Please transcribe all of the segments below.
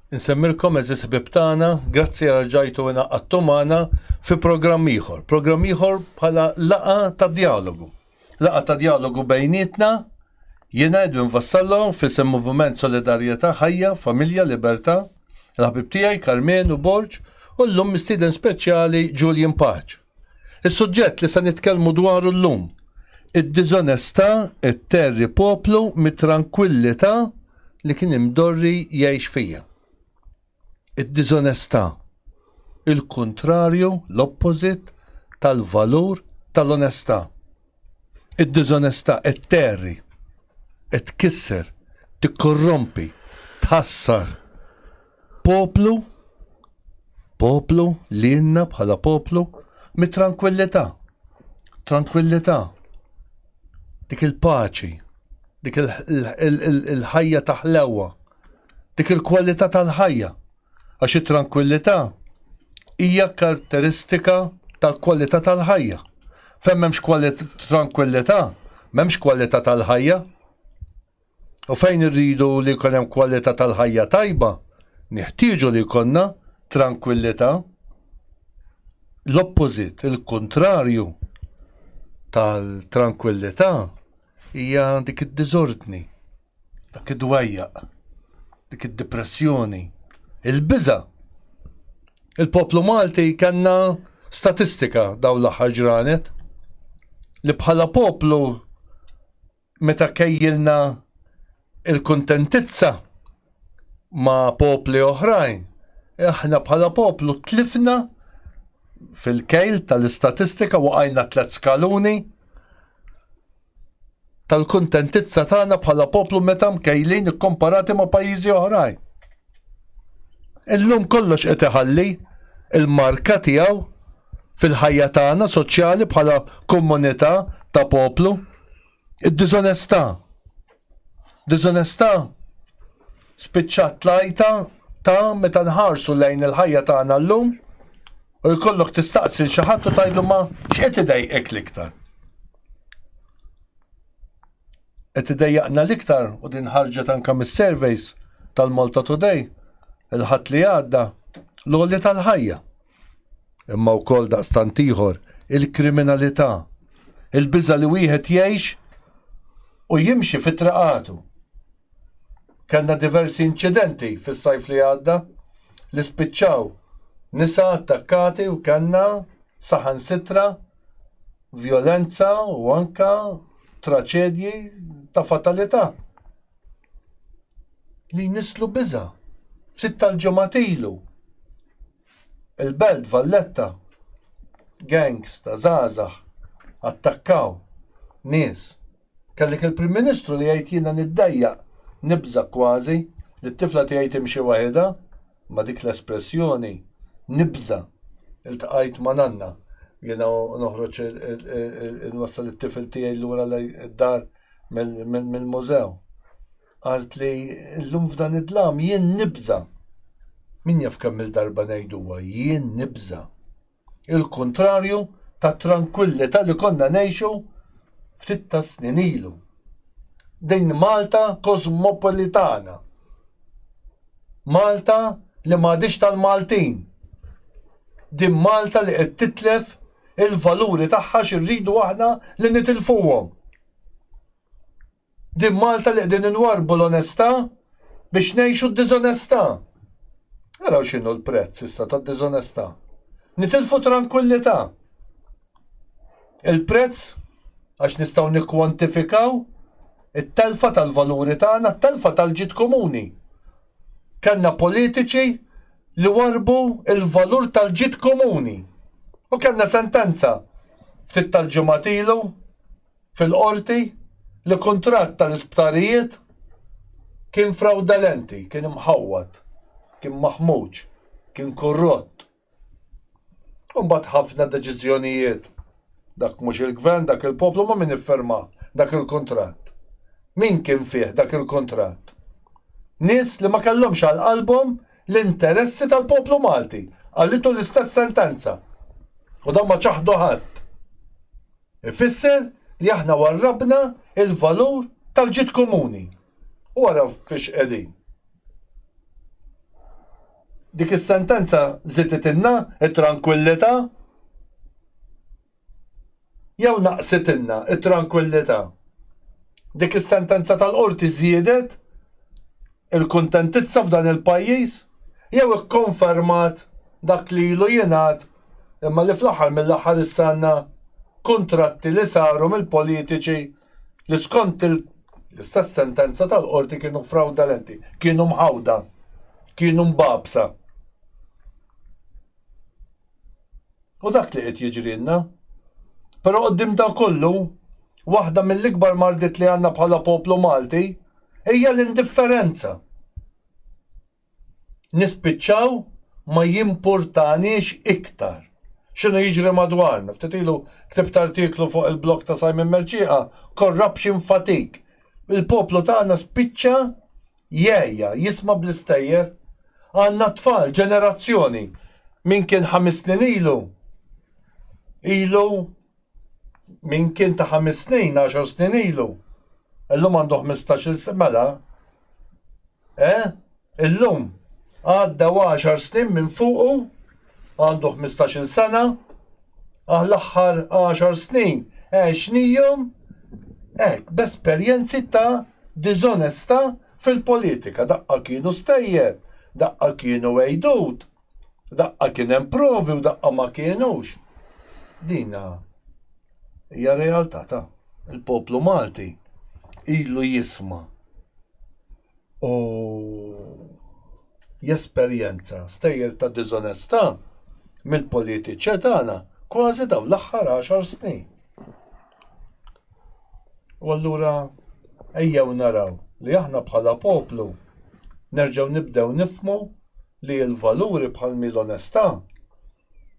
Nsemmilkom eżis ħbib tagħna, grazzi raġajtu inaqqadtu magħna fi programm ieħor. Programm ieħor bħala laqa ta' dialogu. Laqa ta' dialogu bejnietna, jiena Edwin Vassallo f'isem Moviment Solidarjetà Ħajja, Familja, Libertà, l-ħbib tiegħi Carmen u Borġ u llum mistieden speċjali Julian Paċ. Is-suġġett li se nitkellmu dwaru llum id-diżonestà it-terri poplu mit-tranquillità li kien imdorri jgħix fija. Id-diżonestà, il-kontrarju, l-opposit tal-valur tal-onestà. Id-diżonestà it-terri, it-kisser, tikkorrompi, tħassar. Poplu li jenna bħala poplu mit-tranquillità. Tranquillità. Dik il-paċi, dik il-ħajja taħlewa, dik il-kwalità tal-ħajja. Għax it-tranquillità hija karatteristika tal-kwalità tal-ħajja. Fejn m'hemmx tranquillità, m'hemmx kwalità tal-ħajja. U fejn irridu li jkun hemm kwalità tal-ħajja tajba, nieħtieġu li jkollna tranquillità. L-opposit, il-kontrarju tal-tranquillità hija dik id-diżordni, dak id-dwejjaq, dik id-depressjoni, il-biża. Il-poplu Malti kellna statistika dawn l-aħħar ġranet li bħala poplu meta kejjilna il-kuntentizza ma' popli oħrajn, aħna bħala poplu tlifna fil-kejl tal-istatistika waqajna 3 skaluni tal-kuntentizza tagħna bħala poplu meta mkejlin ikkomparati ma' pajjiżi oħrajn. Illum kollox qed iħalli il-marka tiegħu fil-ħajja tagħna soċjali bħala komunità ta' poplu. Id-diżonestà. Diżonestà spiċċat lajta ta' meta nħarsu lejn il-ħajja tagħna llum u jkollok tistaqsi xi ħadd u tgħidlu ma x'qed idejqek l-iktar. Qed idejjaqna l-iktar u din ħarġet anke mis-surveys tal-Malta Today il-ħadd li għadda l-għolli tal-ħajja. Imma wkoll daqstant ieħor il-kriminalità, il-biża li wieħed jgħix u jimxi fit-traqatu. Kellna diversi inċidenti fis-sajf li għadda li spiċċaw nisa attakkati u kellna saħansitra vjolenza u anka traċedji ta' fatalità li nislu biża. Ftit tal-ġimgħat ilu il-belt Valletta gangs ta' żgħażagħ attakkaw nies. Kellek il-Prim Ministru li jgħid jiena niddejjaq nibża kważi li t-tifla tiegħi timxi waħedha ma' dik l-espressjoni nibża. Iltqajt ma' nanna jiena noħroġ inwassal it-tifel tiegħi lura d-dar mill-mużew. Qalt li llum f'dan id-dlam jien nibża. Min jaf kemm il-darba ngħiduha jien nibża. Il-kontrarju ta' tranquillità li konna ngħixu ftit ta' snin ilu. Din Malta kosmopolitana. Malta li m'għadix tal-Maltin. Din Malta li qed titlef il-valuri tagħha x'irridu aħna li nitilfuhom. Din Malta li qegħdin inwarbu l-onestà biex ngħixu d-diżonestà. Araw x'inhu l-prezz issa tad-diżonestà. Nitilfu tranquillità. Il-prezz għax nistgħu nikkwantifikaw it-telfa tal-valuri tagħna, it-telfa tal-ġid komuni. Kellna politiċi li warbu il-valur tal-ġid komuni. U kellna sentenza ftit tal-ġimgħat ilu fil-qorti li kuntratt tal-isptarijiet kien fraudolenti, kien imħawwad, kien maħmuġ, kien korrott. U mbagħad ħafna deċiżjonijiet. Dak mhux il-gvern, dak il-poplu ma min ifferma dak il-kuntratt. Min kien fih dak il-kuntratt? Nies li ma kellhomx għal qalbhom l-interessi tal-poplu Malti. Qallitu l-istess sentenza. U dan ma ċaħdu ħadd. Ifisser li aħna warrabna il-valur tal-ġid komuni. U wara fiex qegħdin. dik is-sentenza żiditilna it-tranquillità jew naqsitilna it-tranquillità. Dik is-sentenza tal-qorti żiedet il-kuntentizza f'dan il-pajjiż jew ikkonfermat dak li ilu jingħad imma li fl-aħħar mill-aħħar issa għandna kuntratti li saru mill-politiċi li skont l-istess sentenza tal-qorti kienu fraudolenti, kienu mħawda, kienu mbabsa. U dak li qed jiġrilna. Però qoddim dan kollu, waħda mill-ikbar mardit li għandna bħala poplu Malti hija l-indifferenza. Nispiċċaw ma jimpurtanix iktar x'inhu jiġri madwarna. Ftit ilu ktibt artiklu fuq il-blog ta' Simon Merċieqa, Corruption Fatigue. Il-poplu tagħna spiċċa jgħejja jisma' bl-istejjer. Għandna tfal, ġenerazzjoni min kien 5 snin ilu min kien ta' 5 snin, 10 snin ilu. Illum għandu 15 sena. Illum għadda 10 snin minn fuqu, għandu 15 sena, l-aħħar 10 snin, xnijom, b'esperjenzi ta' dizonesta fil-politika. Daqqa kienu stejjer, daqqa kienu wejdud, daqqa kien improvi u daqqa ma kienux. Dina hija realtà ta' il-poplu Malti ilu jisma' u jesperjenza stejjer ta' dizonesta mill-politiċi tagħna kważi daw l-aħħar 10 snin. U allura ejjew naraw li aħna bħala poplu nerġgħu nibdew nifhmu li l-valuri bħal l-onestà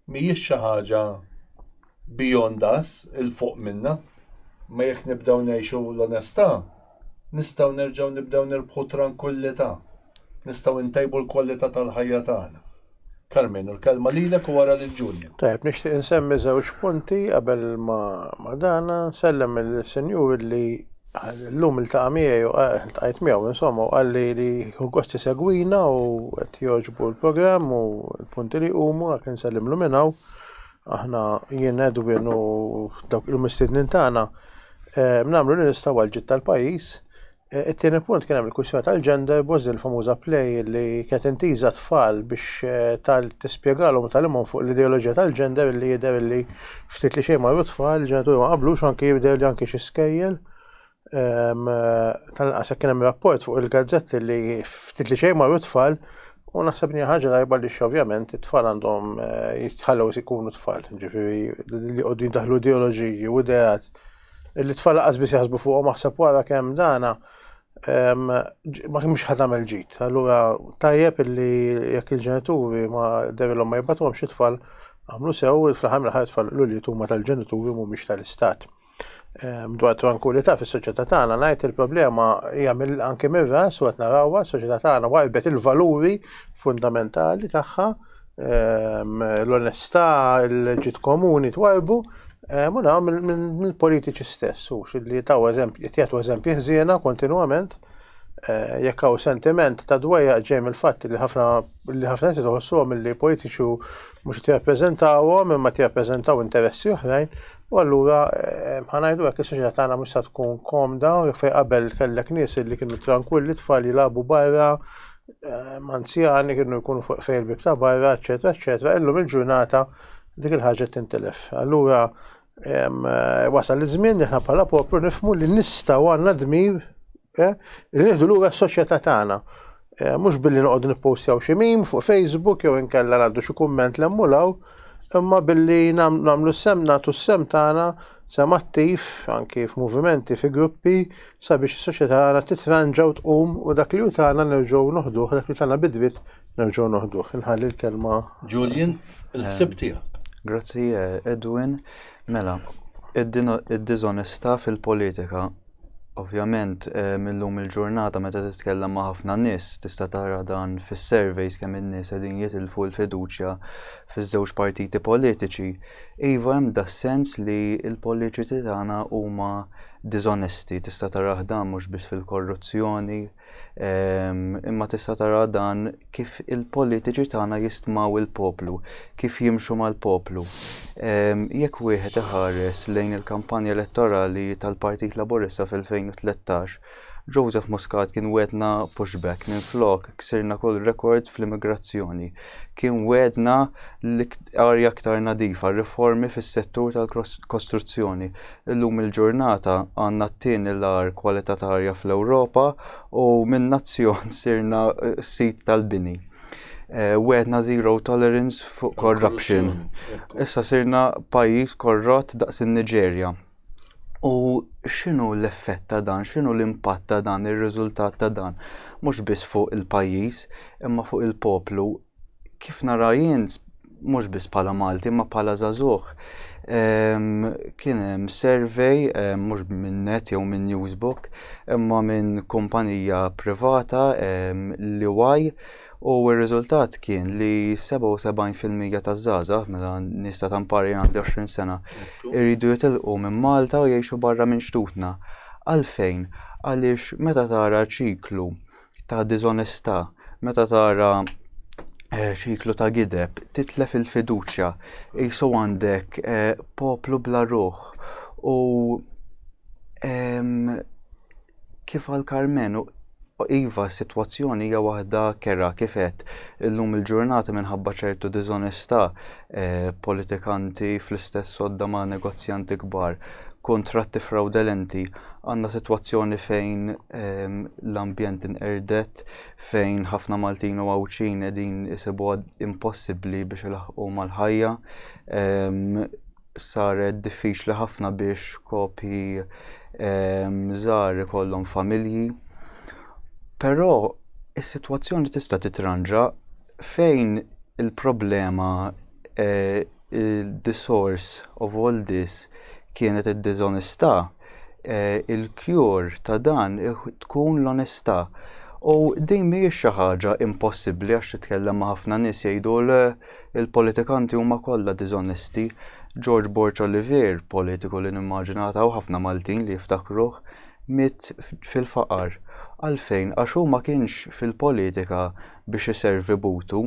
mhijiex xi ħaġa beyond us, il-fuq minna, ma jekk nibdew ngħixu l-onestà, nistgħu nerġgħu nibdew nirbħu tranquillità, nistgħu ntejbu l-kwalità tal-ħajja tagħna. Carmen, l-kelma lilek u wara lil Julian. Tajb, nixtieq insemmi żewġ punti qabel ma dana nsellem il-senjur li llum il-taqa' miegħi u ltqajt miegħu insomma u qal li hu gost isegwina u qed jogħġbu l-programm u l-punti li jqumu għalhekk insellimlu minn hawn. Aħna jien Edwin u dawk il-mistednin tagħna nagħmlu li nistgħu għal-ġid tal-pajjiż. It-tieni punt kien hemm il-kwistjoni tal-gender boż il-famuża play li kienet intiża tfal biex tispjegalhom u tagħlimhom fuq l-ideoloġija tal-gender li jidher li ftit li xejn marru tfal, il-ġenituri ma qablux anke jibdew li anke xi skejjel. Tal-qas kien hemm rapport fuq il-gazzetti li ftit li xejn marru tfal. U naħseb li ħaġa tajba li ovvjament it-tfal għandhom jitħallew ikunu tfal, ġifieri li qogħdu jindaħlu ideoloġiji u ideat li t-tfal laqas biss jaħsbu fuqhom aħseb wara kemm dana ma kienx ħadd għamel ġid. Allura tajjeb illi jekk il-ġenituri ma derilhom ma jibgħatuhomx it-tfal għamlu sew fl-aħħar mill-aħħar it-tfal li huma tal-ġenituri mhumiex tal-istat. Dwar tranquillità fis-soċjetà tagħna ngħid il-problema hija anke mir-ras u qed narawha s-soċjetà tagħna warbet il-valuri fundamentali tagħha, l-onestà, il-ġid komuni twarbu mill-politiċi stess u li jagħtu eżempji ħżiena kontinwament jekk hawn sentiment ta' dwejjaq ġej mill-fatt li ħafna nies iħossuhom li politiċi mhux jirrappreżentawhom imma jirrappreżentaw interessi oħrajn. U allura ħanajdu hekk is-soċjetà tagħna mhux se tkun komda u fejn qabel kellek nies li kienu tranquilli tfal jilagħbu barra, anzjani kienu jkunu fuq fejn il-bib ta' barra, eċetera, eċetera. Illum il-ġurnata dik il-ħaġa tintelef. Allura wasal iż-żmien li aħna bħala poplu nifhmu li nistgħu għandna dmir li nieħdu lura s-soċjetà tagħna. Mhux billi noqogħdu nippostjaw xi meme fuq Facebook jew inkella ngħaddu xi kumment l-emmulaw, imma billi nagħmlu nagħtu s-sem tagħna sem attiv anke f'movimenti fi gruppi sabiex is-soċjetà tagħna titranġa u tqum u dak li hu tagħna nerġgħu noħduh, dak li tagħna bidwiet nerġgħu noħduh. Inħalli l-kelma Julian, il-ħsieb tiegħek. Grazzi Edwin. Mela, id-diżonestà fil-politika ovvjament millum il-ġurnata meta titkellem ma' ħafna nies tista' tara dan fis-surveys kemm in-nies qegħdin jitilfu l-fiduċja fiż-żewġ partiti politiċi Iva hemm da sens li l-politiċi tagħna huma disonesti, tista' tara dan mhux biss fil-korruzzjoni, imma tista' tara dan kif il-politiċi tagħna jistmaw il-poplu, kif jimxu mal-poplu. Jekk wieħed iħares lejn il-kampanja elettorali tal-Partit Laburista fil-2013, Joseph Muscat kien wedna pushback minn flok ksirna kull rekord fl-immigrazzjoni. Kien wedna l-arja aktar nadifa, riformi fis-settur tal-kostruzzjoni. Illum il-ġurnata għandna t-tieni l-ar kwalità ta' arja fl-Ewropa u minn nazzjon sirna sit tal-bini. Wedna zero tolerance fuq corruption. Issa sirna pajjiż korrott daqs in-Niġerja. U x'inhu l-effett ta' dan, x'inhu l-impatt ta' dan, ir-riżultat ta' dan, mhux biss fuq il-pajjiż, imma fuq il-poplu. Kif nara jien mhux biss bħala Malti, imma bħala żagħżugħ. Kien hemm survey mhux minn net jew minn Newsbook, imma minn kumpanija privata l-EY, u r-riżultat kien li 77% taż-żgħażagħ meta nista' tampari għandi 20 sena iridu jitilqu minn Malta u jgħixu barra minn xtutna. Għalfejn? Għaliex meta tara ċiklu ta' diżonestà, meta tara ċiklu ta' gideb, titlef il-fiduċja, qisu għandek poplu bla ruħ u kif għal Karmen iva s-sitwazzjoni hija waħda kera kif qed illum il-ġurnata minħabba ċertu diżonestà politikanti fl-istess sodda ma' negozjanti kbar, kontratti fraudolenti, għandna sitwazzjoni fejn l-ambjent inqerdet, fejn ħafna Maltin u Għawċin qegħdin isibuha impossibbli biex ilaħqu mal-ħajja, saret diffiċli ħafna biex kopji żgħar ikollhom familji. Però is-sitwazzjoni tista' titranġa fejn il-problema the source of all this kienet id-diżonestà, il-cure ta' dan tkun l-onestà. U din mhijiex xi ħaġa impossibbli għax titkellem ma' ħafna nies jgħidu il-politikanti huma kollha diżonesti. George Borch Olivier, politiku li nimmaġinata u ħafna Maltin li jiftakruh, miet fil-faqar. Għalfejn, għax hu ma kienx fil-politika biex iservi butu,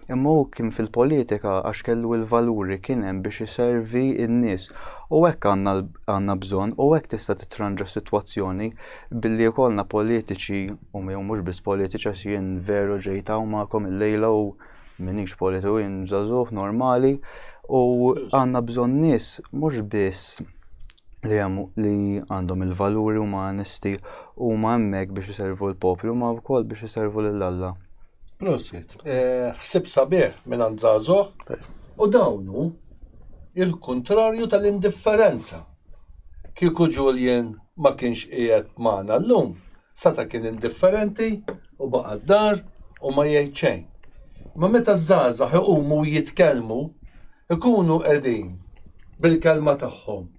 imma hu kien fil-politika għax kellu l-valuri kien hemm biex iservi n-nies. U hekk għandna bżonn, u hekk tista' titranġa sitwazzjoni billi jkollna politiċi u mhux biss politiċi għax jien veru ġejt hawn magħkom illejla u m'iniex politiku jien żagħżugħ normali u għandna bżonn nies mhux biss li għandhom il-valuri u ma' onesti u ma' hemmhekk biex iservu l-poplu ma' wkoll biex iservu lill-Alla. Prosit. Ħsib sabiħ minn żagħżugħ u dawnu il-kontrarju tal-indifferenza. Kieku Julian ma kienx qiegħed magħna llum, sata kien indifferenti u baqa' d-dar u ma jgħid xejn. Ma meta żgħażagħ iqumu jitkellmu, ikunu qegħdin bil-kelma tagħhom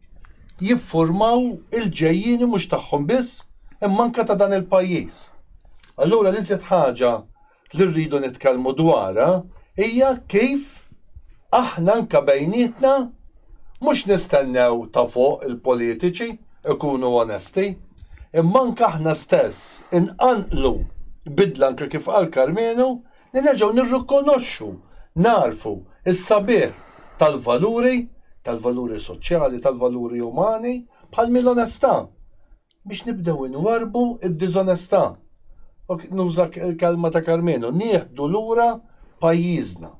jiffurmaw il-ġejjini mhux tagħhom biss imma anke ta' dan il-pajjiż. Allura l-iżjed ħaġa li rridu nitkellmu dwarha hija kif aħna anke bejnietna mhux nistennew ta' fuq il-politiċi ikunu onesti, imma anke aħna stess inqanqlu bidla anke kif qal Karmenu li nerġgħu nirrikonoxxu, narfu is-sabiħ tal-valuri soċjali, tal-valuri umani, bħal mill-onestà, biex nibdew inwarbu id-diżonestà. Nuża l-kelma ta' Karmenu, nieħdu lura pajjiżna.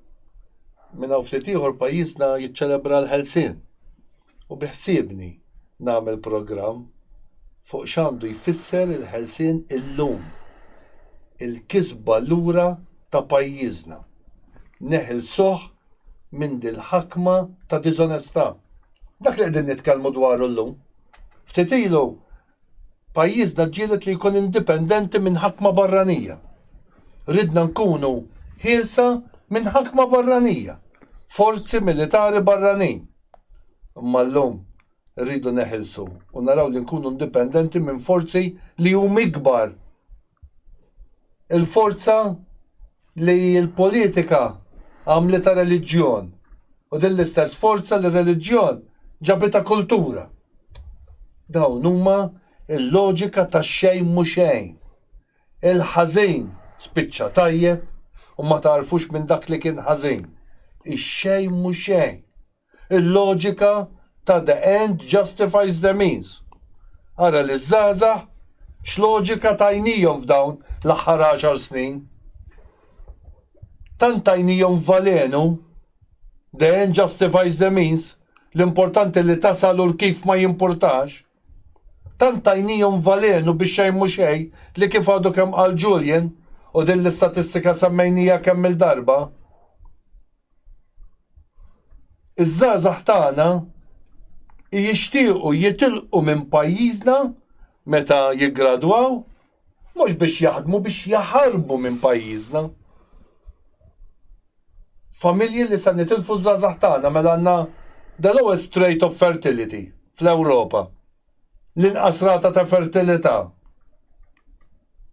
Minn hawn ftit ieħor pajjiżna jiċċelebra l-ħelsien. U biħsiebni nagħmel programm fuq x'għandu jfisser il-ħelsien illum. Il-kisba lura ta' pajjiżna. Neħilsuh minn dil-ħakma ta' diżonestà. Dak li qegħdin nitkellmu dwaru llum. Ftit ilu pajjiżna ġielet li jkun indipendenti minn ħakma barranija. Ridna nkunu ħielsa minn ħakma barranija. Forzi militari barranin. Imma llum rridu neħilsu u naraw li nkunu indipendenti minn forzi li huma ikbar. Il-forza li l-politika għamleta reliġjon U din l-istess forza li reliġjon ġabita kultura. Dawn huma il-loġika ta' xejn mhu xejn. Il-ħażin spiċċa tajjeb u ma tarfux minn dak li kien ħażin. Ix-xejn mhu xejn. Il-loġika ta' the end justifies the means. Ara li żgħażagħ x'loġika tajnijhom f'dawn l-aħħar 10 snin. Tant tajnijhom valenu, the end justifies the means, l-importanti li tasalu l-kif ma jimpurtax. Tant tajnijhom valenu biex xejn mhu xejn li kif għadu kemm qal Julian u din l-istatistika semmejnija kemm il-darba. Iż-żgħażagħ tagħna jixtiequ jitilqu minn pajjiżna meta jiggradwaw, mhux biex jaħdmu biex jaħarbu minn pajjiżna. Familji li se nitilfu żgħażagħ tagħna mela għandna the lowest rate of fertility fl-Ewropa. L-inqas rata ta' fertilità.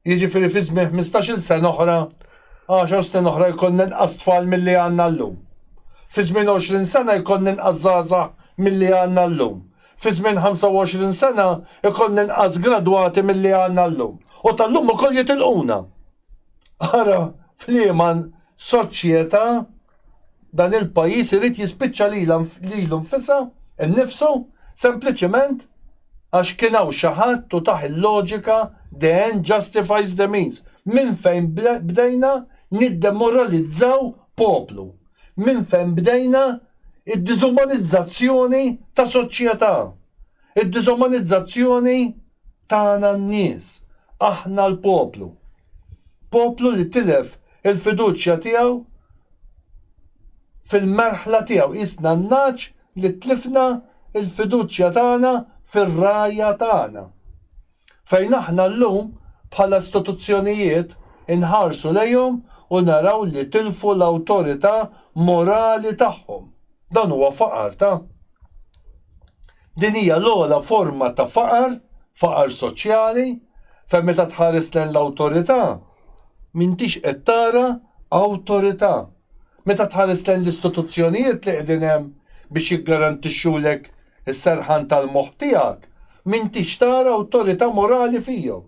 Jiġifieri fi żmien 15-il sena oħra, 10 snin oħra jkollna inqas tfal milli għandna llum. Fi żmien 20 sena jkollna inqas żgħażagħ milli għandna llum. Fi żmien 25 sena jkollna inqas gradwati milli għandna llum. U tal-lum ukoll jitilquna. Ara f'liema soċjetà dan il-pajjiż irid jispiċċa lilu nfisha innifsu sempliċement għax kien hawn xi ħadd u taħ il-loġika the end justifies the means. Minn fejn bdejna niddemoralizzaw poplu. Minn fejn bdejna id-diżumanizzazzjoni ta' soċjetà. Id-diżumanizzazzjoni tagħna n-nies. Aħna l-poplu. Poplu li tilef il-fiduċja tiegħu fil-merħla tiegħu isna n-naċ li tlifna il-fiduċja tagħna fir-rajja tagħna. Fejn aħna llum bħala istituzzjonijiet inħarsu lejhom u naraw li tilfu l-awtorità morali tagħhom. Dan huwa faqar ta'. Din hija l-ogħla forma ta' faqar soċjali, fejn meta tħares lejn l-awtorità m'intix qed tara awtorità. Meta tħares lejn l-istituzzjonijiet li qegħdin hemm biex jiggarantixxulek is-serħan tal-moħħ tiegħek, m'intix tara awtorità morali fihom.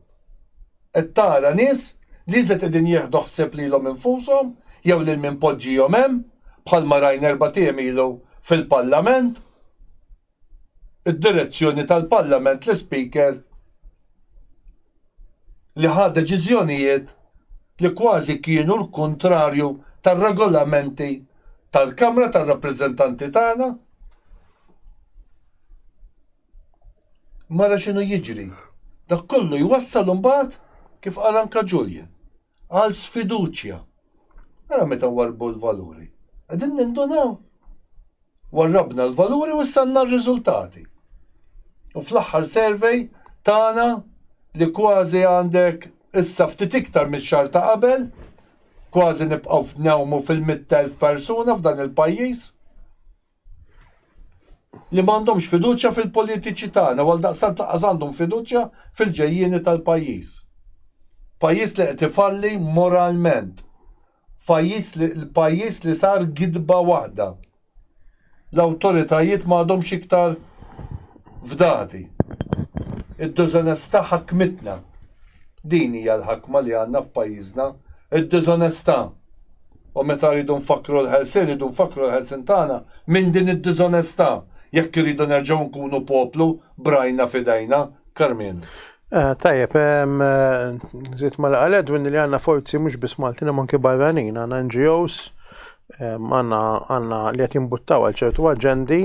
Qed tara nies li żed qegħdin jieħdu ħsieb lilhom infushom jew lil min poġġihom hemm bħalma rajna 4 tiem ilu fil-Parlament. Id-direzzjoni tal-Parlament l-Speaker li ħad deċiżjonijiet li kważi kienu l-kontrarju tar-regolamenti tal-Kamra tar-Rappreżentanti tagħna. Mara x'inhu jiġri. Dak kollu jwassal imbagħad kif qal anke Julian għal sfiduċja. Ara meta warbu l-valuri. Qegħdin nindunaw. Warrabna l-valuri u issanna r-riżultati. U fl-aħħar survey tagħna li kważi għandek issa ftit iktar mix-xahar ta' qabel, kważi nibqgħu f'newmu fil-100,000 persuna f'dan il-pajjiż li m'għandhomx fiduċja fil-politiċi tagħna, għal daqstant laqas għandhom fiduċja fil-ġejjieni tal-pajjiż. Pajjiż li qed ifalli moralment. Pajjiż li sar gidba waħda. L-awtoritajiet m'għadhomx iktar fdati. Id-diżonestà ħakmitna. Din hija l-ħakma li għandna f'pajjiżna, id-diżonestà. U meta rridu nfakru l-ħelsin tagħna minn din id-diżonestà. Jekk iridu nerġgħu nkunu poplu brajna fidejna, Karmien. Tajjeb, żied ma l-qaled li għandna forzi mhux biss Maltin imma anke barranin, għandna NGOs, għandna li qed jimbuttaw għal ċertu aġendi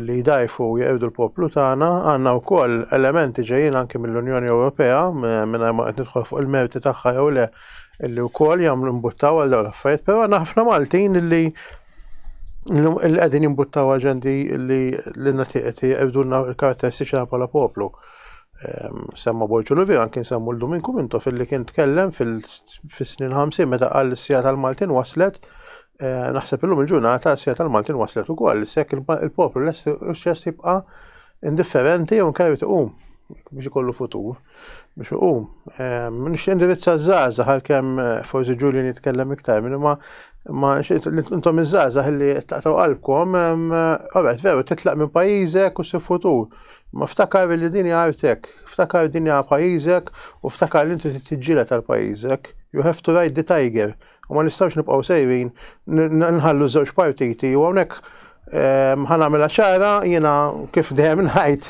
li jdajfu jgħidu l-poplu tagħna, għandna wkoll elementi ġejjin anke mill-Unjoni Ewropea mingħajr ma qed nidħol fuq il-merti tagħha jew le illi wkoll jagħmlu mbuttaw għal dawn l-affarijiet, però għandna ħafna Maltin illi qegħdin jimbuttaw aġendi li jgħidulna l-karatteristiċi bħala poplu. Semma Borġu Luvi anke nsemmu l-Domin Kumintof illi kien tkellem fis-snin 50 meta qal is-sija tal-Maltin waslet. Naħseb illum il-ġurnata s-sija tal-Maltin waslet ukoll, sekk il-poplu lest jibqa' indifferenti jew nkella tqum. biex ikollu futur biex uqum. Nix indirizza z-żgħażagħ għalkemm forsi Julian jitkellem iktar minn ma intom iż-żgħażagħ li taqtaw qalbkom, veru titlaq minn pajjiżek u ssir futur. Ma ftakar li din hija artek, ftakar din hija pajjiżek u ftakar li inti tiġġieled tal pajjiżek. You have to ride the tiger. U ma nistgħux nibqgħu sejrin nħallu żewġ partiti u hawnhekk ħanagħmilha ċara jiena kif dejjem ngħid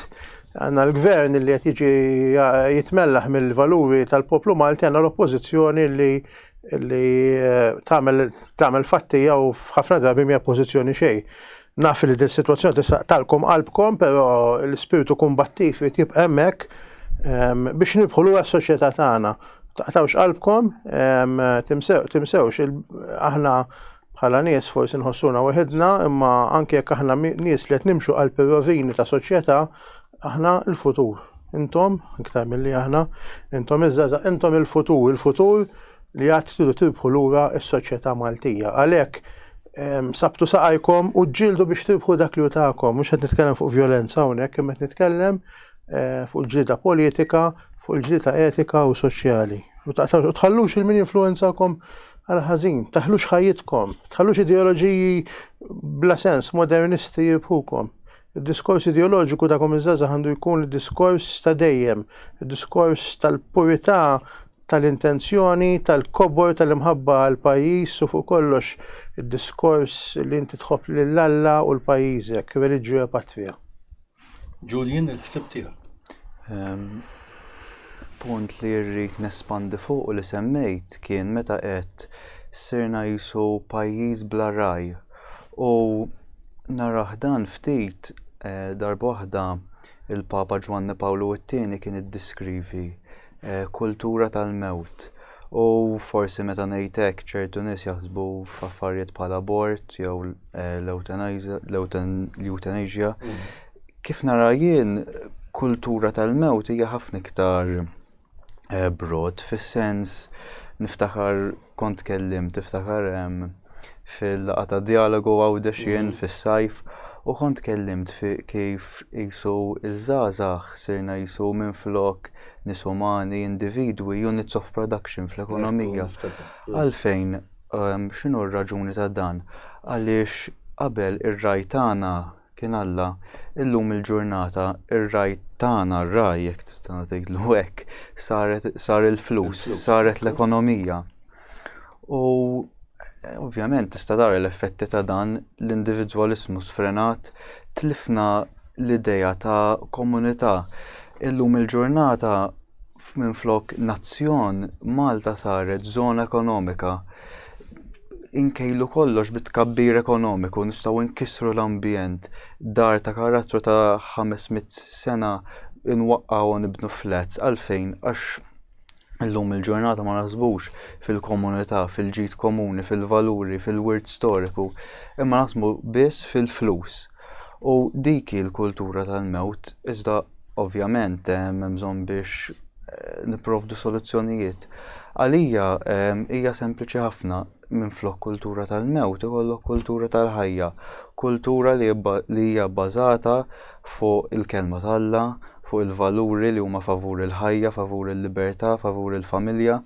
għandna l-gvern li qed jiġi jitmellaħ mill-valuri tal-poplu Malti, għandna l-oppożizzjoni li tagħmel fattija u f'ħafna drabi mija pożizzjoni xejn. Naf li din is-sitwazzjoni tista' talkom qalbkom, però l-ispiritu kumbattiv jibqa' hemmhekk biex nibħu lura s-soċjetà tagħna. Taqtawx qalbkom, timsewx aħna bħala nies forsi nħossuna waħedna, imma anke jekk aħna nies li qed nimxu qalb ir-rovini ta' soċjetà, aħna l-futur. Intom, iktar milli aħna, intom iż-żgħażagħ, intom il-futur li għad tridu tirbħu lura s-soċjetà Maltija. Għalhekk sabtu saqajkom u ġġieldu biex tirbħu dak li hu tagħkom, mhux qed nitkellem fuq vjolenza hawnhekk, imma qed nitkellem fuq il-ġlieda politika, fuq il-ġlieda etika u soċjali. U tħallux il-min influenzakom għal-ħażin, taħlux ħajjitkom, tħallux ideoloġiji bla sens modernisti jirbħukom. Il-diskors ideoloġiku tagħkom iż-żgħażagħ għandu jkun il-diskors ta' dejjem, il-diskors tal-purità tal-intenzjoni, tal-kobor, tal-imħabba għal-pajjiż u fuq kollox il-diskors li inti tħobb lill-Alla u l-pajjiżek, reliġju u patrija. Julian, il-ħsib tiegħek. Punt li rrid nespandi fuq u li semmejt kien meta qed sirna jisu pajjiż bla raj. U naraħ dan ftit darba waħda il-Papa Ġwanni Pawlu II kien iddeskrivi kultura tal-mewt. U forsi meta ngħid hekk ċertu nies jaħsbu f'affarijiet bħala abort jew l-euthanasia. Kif nara jien kultura tal-mewt hija ħafna iktar brod, fis-sens niftakar kont kellimt tiftakar fil-laqgħa ta' dialogu għawdex fis-sajf u kont kellimt kif qisu iż-żgħażagħ sirna qisu minflok nies umani, individwi, units of production fl-ekonomija. Għalfejn x'inhu r-raġuni ta' dan? Għaliex qabel ir-raj tagħna kien Alla, illum il-ġurnata ir-raj tagħna r-raj jekk tista' tgħidlu hekk sar il-flus, saret l-ekonomija. U ovvjament tista' tara l-effetti ta' dan l-individwaliżmu sfrenat, tlifna l-idea ta' komunità. Illum il-ġurnata minflok nazzjon Malta saret żona ekonomika. Inkejlu kollox bit-tkabbir ekonomiku, nistgħu nkissru l-ambjent, dar ta' karattru ta' 500 sena inwaqqgħu u nibnu flats għalfejn għax illum il-ġurnata ma naħsbux fil-komunità, fil-ġid komuni, fil-valuri, fil-wirt storiku, imma naħsbu biss fil-flus. U dik l-kultura tal-mewt, iżda ovvjament hemm bżonn biex nipprovdu soluzzjonijiet. Għalija hija sempliċi ħafna minflok kultura tal-mewt ikollok kultura tal-ħajja, kultura li hija bbażata fuq il-kelma tal-Alla, fuq il-valuri li huma favur il-ħajja, favur il-libertà, favur il-familja,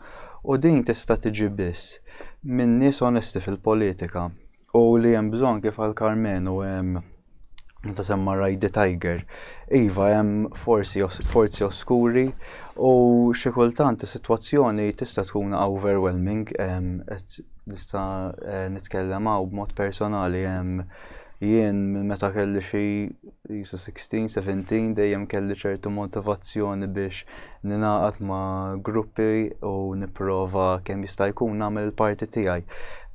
u din tista' tiġi biss minn nies onesti fil-politika u li hemm bżonn kif għal Karmenu ta' semma Ride the Tiger. Iva hemm forzi oskuri u xi kultant is-sitwazzjoni tista' tkun overwhelming, nista' nitkellem hawn b'mod personali jien meta kelli xi 16-17 dejjem kelli ċertu motivazzjoni biex ninaqat ma' gruppi u nipprova kemm jista' jkun nagħmel il-parti tiegħi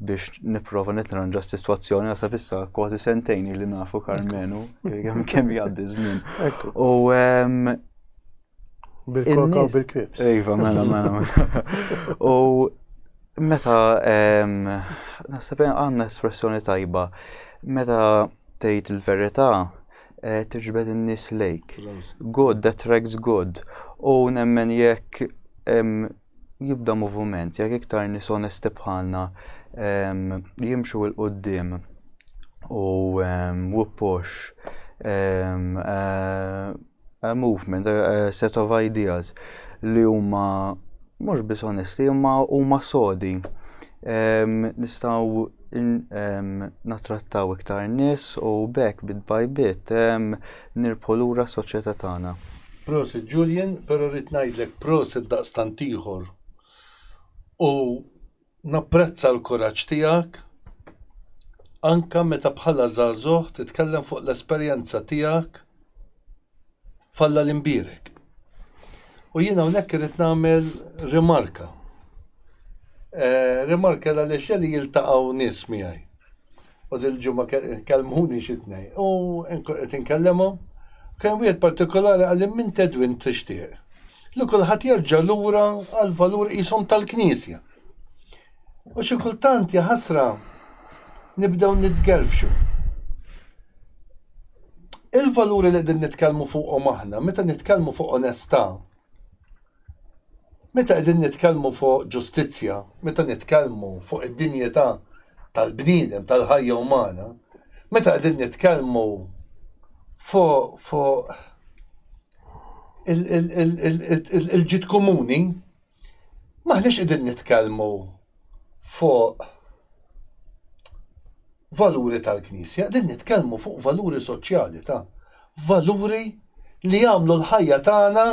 biex nipprova nitranġa s-sitwazzjoni għasab issa kważi sentejn li nafu Karmenu kemm jgħaddi żmien. U bil-koka u bil-krips. Iva, mela. U meta naħseb għandna espressjoni tajba. Meta tgħid il-verità tiġbed in-nies lejk. Good that attracts good. U nemmen jekk jibda moviment, jekk iktar nies onesti bħalna jimxu l-qudiem u push a movement, a set of ideas li huma mhux biss onesti, huma sodi. Nistgħu nattrattaw iktar nies u bekk bit by bit nirbħu lura s-soċjetà tagħna. Prosit Julian, però rrid ngħidlek prosit daqstant ieħor. U napprezza l-kuraġġ tiegħek anka meta bħala żagħżugħ titkellem fuq l-esperjenza tiegħek falla l-imbierek. U jiena hawnhekk irid nagħmel rimarka. Rimarka għaliex li jiltaqgħu nies miegħi. U dil-ġimgħa kellmuni xi tnejn. U qed inkellemmhom kien wieħed partikolari għal min Edwin tixtieq. Li kulħadd jerġa' lura għal valur qishom tal-Knisja. U xi kultant ja ħasra nibdew nitgelfxu. Il-valuri li qegħdin nitkellmu fuqhom aħna, meta nitkellmu fuq onestà, meta qegħdin nitkellmu fuq ġustizzja, meta nitkellmu fuq id-dinjetà tal-bniedem, tal-ħajja umana, meta qegħdin nitkellmu fuq il-ġid komuni, maħniex qegħdin nitkellmu fuq valuri tal-Knisja, qegħdin nitkellmu fuq valuri soċjali valuri li jagħmlu l-ħajja tagħna,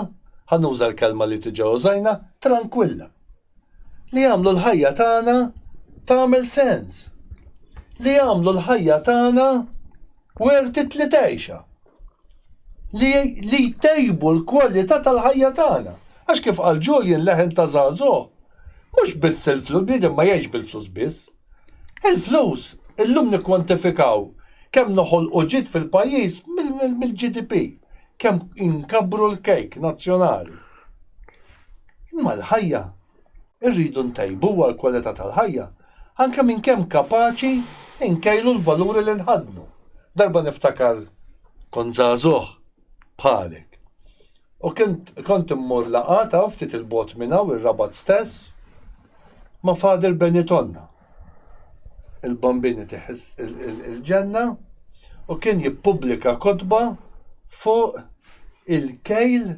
ħanuża l-kelma li tiġa użajna, tranquilla. Li jagħmlu l-ħajja tagħna tagħmel sens. Li jagħmlu l-ħajja tagħna wertit li tgħixha. Li jtejbu l-kwalità tal-ħajja tagħna. Għax kif qal Julian leħen ta' żagħżugħ, mhux biss il-flus, bniedem ma jgħix bil-flus biss. Il-flus illum nikkwantifikaw kemm noħolqu ġid fil-pajjiż mill-GDP, kemm inkabru l-kejk nazzjonali. Imma l-ħajja irridu ntejbuha l-kwalità tal-ħajja anke minn kemm kapaċi nkejlu l-valuri li nħadnu. Darba niftakar kont żagħżugħ bħalek. U kont immur laqgħa ta' ftit il-bot minn hawn ir-Rabat stess ma' Fader Benitonna. Il-bambini tiħess il-ġenna u kien jippubblika kotba fuq il-kejl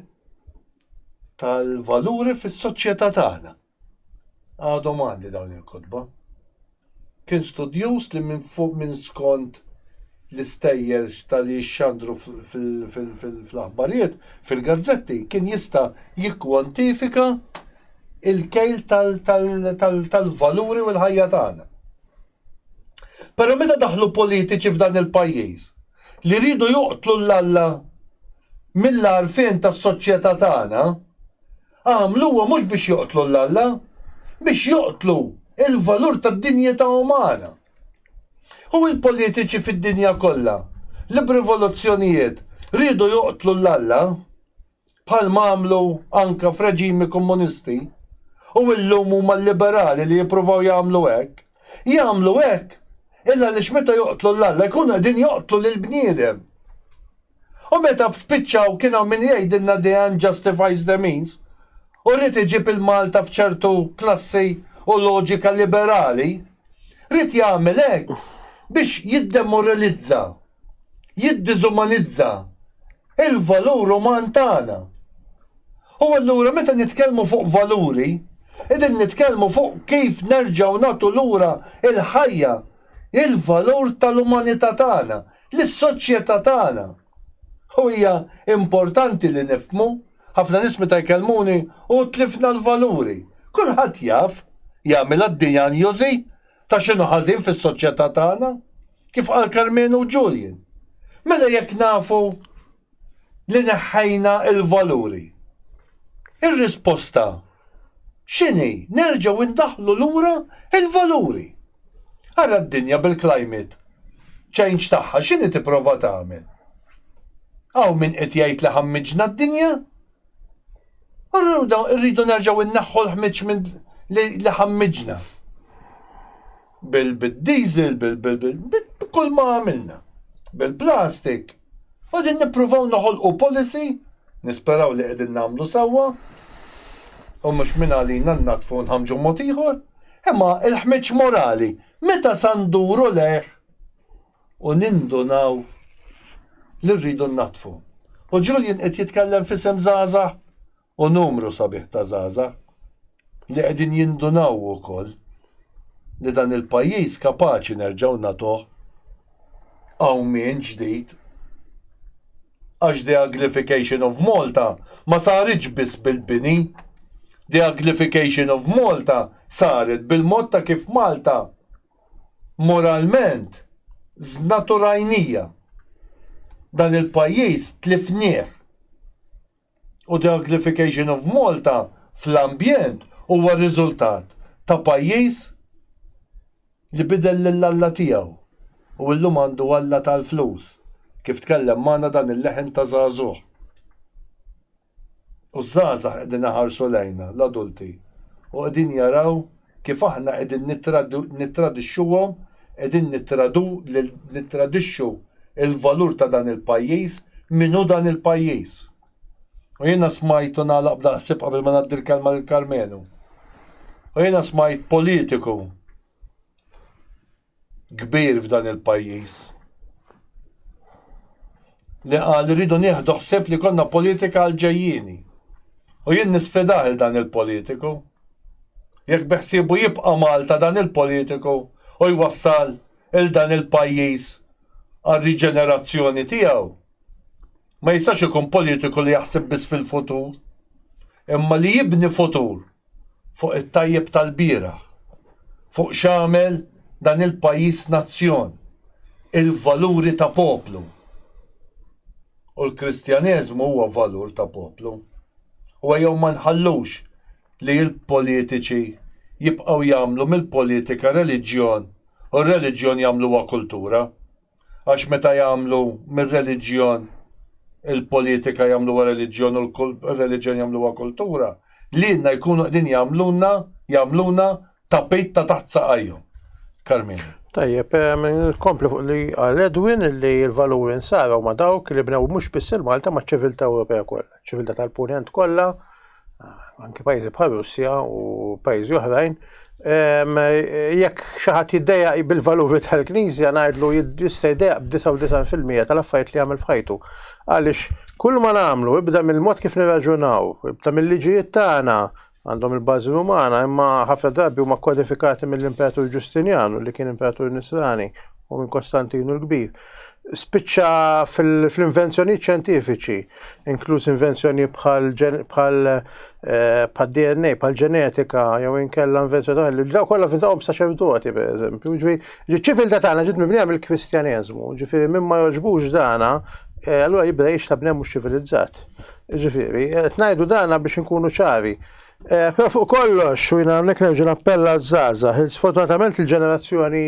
tal-valuri fis-soċjetà tagħna. Għadhom għandi dawn il-kotba. Kien studjus li minn skont l-istejjer tal-jixxandru fil-aħbarijiet, fil-gazzetti, kien jista' jikkwantifika il-kejl tal-valuri u l-ħajja tagħna. Però meta daħlu politiċi f'dan il-pajjiż li rridu joqtlu l-Alla mill-għarfien tas-soċjetà tagħna, għamluha mhux biex joqtlu l-Alla, biex joqtlu il-valur tad-dinjità umana. U l-politiċi fid-dinja kollha li b'rivoluzzjonijiet rridu joqtlu l-Alla bħalma għamlu anke f'reġimi komunisti u llum huma l-liberali li jippruvaw jagħmlu hekk illa li meta joqtlu l-Alla jkunu qegħdin joqtlu lill-bniedem. U meta spiċċaw kien hawn min jgħidilna the end justifies the means u rrid iġib il-Malta f'ċertu klassi u loġika liberali, rrid jagħmel hekk biex jiddemoralizza, jiddiżumanizza il-valur uman tagħna. U allura meta nitkellmu fuq valuri, qegħdin nitkellmu fuq kif nerġgħu nagħtu lura il-ħajja, il-valur tal-umanità tagħna, lis-soċjetà tagħna. U hija importanti li nifhmu, ħafna nies meta jkellmuni u tlifna l-valuri. Kulħadd jaf jagħmel d-dijanjosi ta' x'inhu ħażin fis-soċjetà tagħna, kif qal Carmenu u Julian. Mela jekk nafu li neħħejna l-valuri. Ir-risposta x'inhi? Nerġgħu indaħħlu lura il-valuri. Ara d-dinja bil-climate change tagħha x'inhi tipprova tagħmel? Hawn min qed jgħid li ħammiġna d-dinja? Irridu nerġgħu inneħħu l-ħmiġ li ħammiġna. Bil-diesel, kull ma għamilna. Bil-plastik. U din nippruvaw noħolqu policy, nisperaw li qegħdin nagħmlu sewwa, u mhux minn għalina nnatfu nħamġu mod ieħor, imma il-ħmiġ morali, meta sanduru leħ u nindunaw li rridu nnatfu. U Julian qed jitkellem f'isem żgħażagħ u numru sabiħ ta' żgħażagħ li qegħdin jindunaw ukoll li dan il-pajjiż kapaċi nerġgħu nagħtuh min ġdid. Għax the Aglification of Malta ma saritx biss bil-bini. The Aglification of Malta saret bil-mod ta' kif Malta moralment znaturajnija dan il-pajjiż tlifnieh. U the Aglification of Malta fl-ambjent huwa riżultat ta' pajjiż li bidel l-alla tiegħu u llum għandu alla tal-flus kif tkellem magħna dan il-leħen ta' żagħżugħ. U żgħażagħ qegħdin iħarsu lejna l-adulti u qegħdin jaraw kif aħna qegħdin nittradixxuhom, qegħdin nittradixxu il-valur ta' dan il-pajjiż minnu dan il-pajjiż. U jiena smajtu nagħlaq b'daħsib qabel ma ngħaddi l-kelma lill-Karmenu. U jiena smajt politiku kbir f'dan il-pajjiż li qal rridu nieħdu ħsieb li konna politika għal ġejjieni. U jien nisfidah il dan il-politiku. Jekk beħsiebu jibqa' Malta dan il-politiku u jwassal il dan il-pajjiż għal riġenerazzjoni tiegħu. Ma jistax ikun politiku li jaħseb biss fil-futur, imma li jibni futur fuq it-tajjeb tal-bieraħ, fuq x'għamel dan il-pajjiż nazzjon, il-valuri ta' poplu. U l-Kristjaneżmu huwa valur ta' poplu. U jew ma nħallux li l-politiċi jibqgħu jagħmlu mill-politika reliġjon u r-reliġjon jagħmluha kultura. Għax meta jagħmlu mir-reliġjon il-politika jagħmluha reliġjon u l-reliġjon jagħmluha kultura, lilna jkunu qegħdin jagħmluna tapit ta' taħt saqajhom. Karmenu. Tajjeb, kompli fuq li għal Edwin li l-valuri nsaru ma dawk li bnew mhux biss il-Malta ma ċ-ċiviltà Ewropea kollha, ċiviltà tal-Punent kollha, anke pajjiżi bħal Russja u pajjiżi oħrajn. Jekk xi ħadd jiddejjaq bil-valuri tal-Knisja ngħidlu jista' jdejjaq b'99% tal-affarijiet li jagħmel f'ħajtu. Għaliex kull ma nagħmlu ibda mill-mod kif nirraġunaw, ibda mill-liġijiet tagħna għandhom il-bażi rumana, imma ħafna drabi huma kodifikati mill-Imperatur Ġustinjanu li kien Imperatur Nisrani u minn Konstantinu l-Kbir. Spiċċa fl-invenzjonijiet xjentifiċi, inkluż invenzjoni bħal DNA, bħal ġenetika, jew inkella invenzjoni li daw kollha inventawhom saċerdoti pereżempju. Ġifieri ċiviltà tagħna ġiet mibnija mill-Kristjaneżmu, ġifieri min ma jogħġbux dana, allura jibda jgħix ta' bniem mhux ċivilizzat. Ġifieri, qed ngħidu dana biex inkunu ċari. Però fuq kollox, u jina għamnek nerġa' nappella żgħażagħ, sfortunatament il-ġenerazzjoni